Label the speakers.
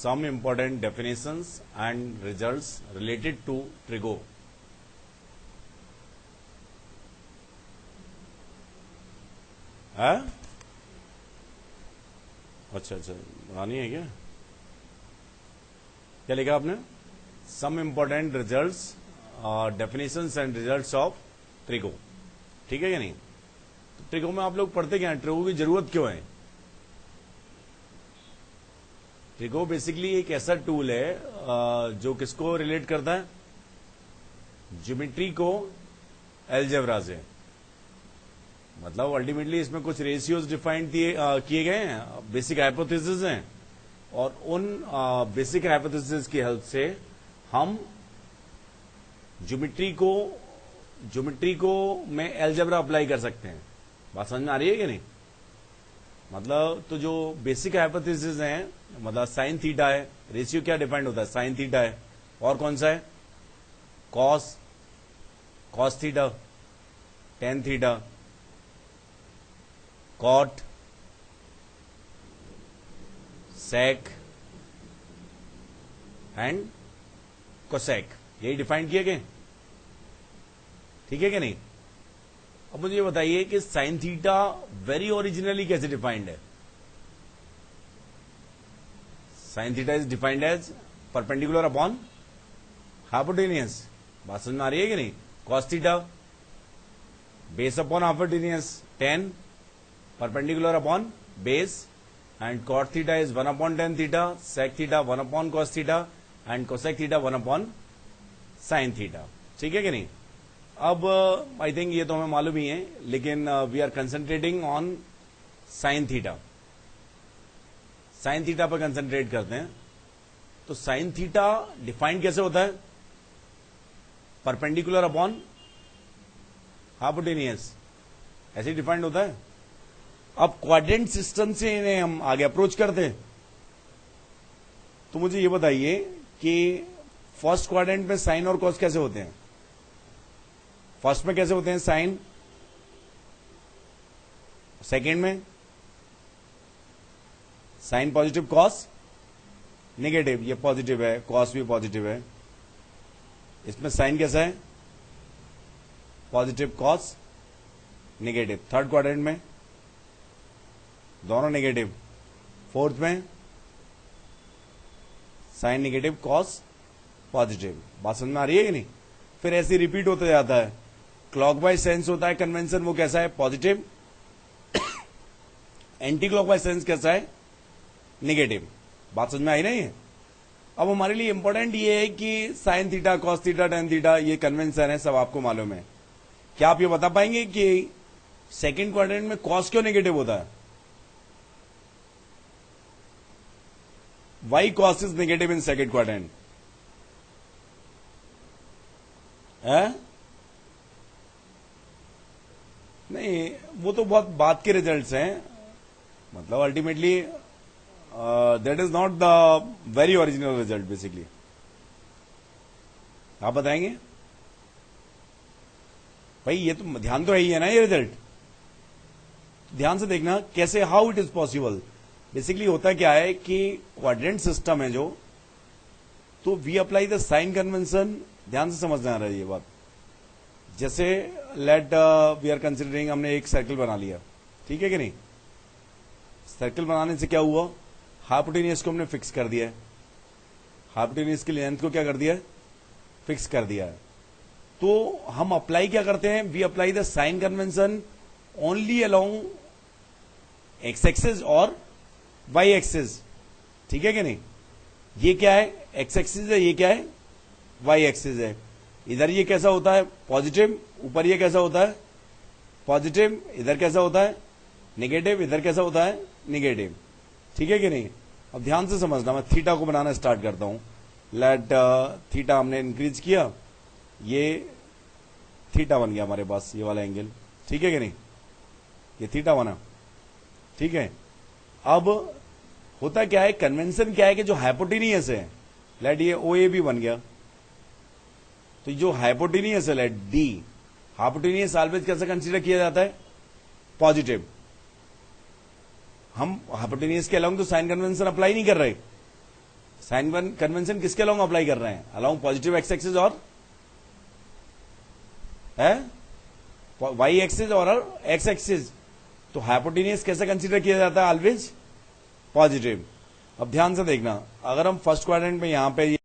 Speaker 1: some important definitions and results related to trigo. है? अच्छा बनानी है क्या? क्या लिखा आपने? Some important results definitions and results of trigo. ठीक है या नहीं? तो ट्रिगो में आप लोग पढ़ते क्या है? ट्रिगो की जरूरत क्यों है? ट्रिगो बेसिकली एक ऐसा टूल है जो किसको रिलेट करता है? ज्योमेट्री को अलजेब्रा से. मतलब अल्टीमेटली इसमें कुछ रेशियोज डिफाइन किए गए हैं, बेसिक हाइपोथेसिस हैं, और उन बेसिक हाइपोथेसिस की हेल्प से हम ज्योमेट्री को में अलजेब्रा अप्लाई कर सकते हैं. बात समझ में आ रही है कि नहीं? मतलब तो जो बेसिक हाइपोथेसिस हैं, मतलब साइन थीटा है, रेशियो क्या डिफाइंड होता है? साइन थीटा है, और कौन सा है? Cos theta, tan theta, cot, sec and cosec. यही डिफाइन किए गए. ठीक है कि नहीं? अब मुझे ये बताइए कि साइन थीटा वेरी ओरिजिनली कैसे डिफाइंड है? Sine theta is defined as perpendicular upon hypotenuse. बात समझ में आ रही है कि नहीं? Cos theta base upon hypotenuse, tan perpendicular upon base, and cot theta is 1 upon tan theta, sec theta 1 upon cos theta, and cosec theta 1 upon sine theta. ठीक है कि नहीं? अब आई थिंक ये तो हमें मालूम ही है, लेकिन we are concentrating on sine theta. Sine theta पर कंसंट्रेट करते हैं. तो साइन थीटा डिफाइंड कैसे होता है? परपेंडिकुलर अपॉन हाइपोटेनियस, ऐसे डिफाइंड होता है. अब क्वाड्रेंट सिस्टम से इन्हें हम आगे अप्रोच करते हैं. तो मुझे ये बताइए कि फर्स्ट क्वाड्रेंट में साइन और कॉस कैसे होते हैं? फर्स्ट में कैसे होते हैं साइन, सेकेंड में साइन पॉजिटिव, कॉस नेगेटिव. ये पॉजिटिव है, कॉस भी पॉजिटिव है. इसमें साइन कैसा है? Positive, cos negative. Third quadrant में दोनों नेगेटिव. फोर्थ में साइन नेगेटिव, कॉस पॉजिटिव. बात समझ में आ रही है कि नहीं? फिर ऐसे रिपीट होता जाता है. क्लॉकवाइज सेंस होता है कन्वेंशन, वो कैसा है? पॉजिटिव. एंटी क्लॉकवाइज सेंस कैसा है? नेगेटिव. बात समझ में आई नहीं है? अब हमारे लिए इंपॉर्टेंट ये है कि sine theta, cos theta, tan theta ये कन्वेंशन है, सब आपको मालूम है. क्या आप ये बता पाएंगे कि सेकेंड क्वाड्रेंट में कॉस क्यों नेगेटिव होता है? Why cos is negative in second quadrant? नहीं, वो तो बहुत बात के रिजल्ट्स हैं. मतलब ultimately that is not the very original result basically. आप बताएंगे भाई? ये तो ध्यान तो है ही है ना ये रिजल्ट. ध्यान से देखना कैसे, how it is possible. Basically होता क्या है कि क्वाड्रेंट सिस्टम है जो, तो we apply the sign convention. ध्यान से समझना आ रहा है ये बात. जैसे लेट वी आर कंसिडरिंग, हमने एक सर्कल बना लिया. ठीक है कि नहीं? सर्कल बनाने से क्या हुआ? हाइपोटेनियस को हमने फिक्स कर दिया है. हाइपोटेनियस की लेंथ को क्या कर दिया है? फिक्स कर दिया है. तो हम अप्लाई क्या करते हैं? We apply the sign convention only along X axis और वाई एक्सिस. ठीक है कि नहीं? ये क्या है? एक्स एक्सिस है, ये क्या है? वाई एक्सिस है. इधर ये कैसा होता है? पॉजिटिव. ऊपर ये कैसा होता है? पॉजिटिव. इधर कैसा होता है? नेगेटिव. इधर कैसा होता है? नेगेटिव. ठीक है कि नहीं? अब ध्यान से समझना. मैं थीटा को बनाना स्टार्ट करता हूं. लेट थीटा हमने इंक्रीज किया, ये थीटा बन गया हमारे पास, ये वाला एंगल. ठीक है कि नहीं? ये थीटा बना. ठीक है. अब होता क्या है? कन्वेंशन क्या है कि जो हाइपोटेनियस है, लेट ये ओ ए भी बन गया, तो जो हाइपोटेनियस है लेट डी, हाइपोटेनियस ऑलवेज कैसे कंसीडर किया जाता है? पॉजिटिव. हम हाइपोटेनियस के अलोंग तो साइन कन्वेंशन अप्लाई नहीं कर रहे. साइन कन्वेंशन किसके अलोंग अप्लाई कर रहे हैं? अलोंग पॉजिटिव एक्स एक्सिस और है वाई एक्सिस और एक्स एक्सिस। तो हाइपोटेनियस कैसे कंसीडर किया जाता है? Always positive. अब ध्यान से देखना, अगर हम फर्स्ट क्वाड्रेंट में यहां पे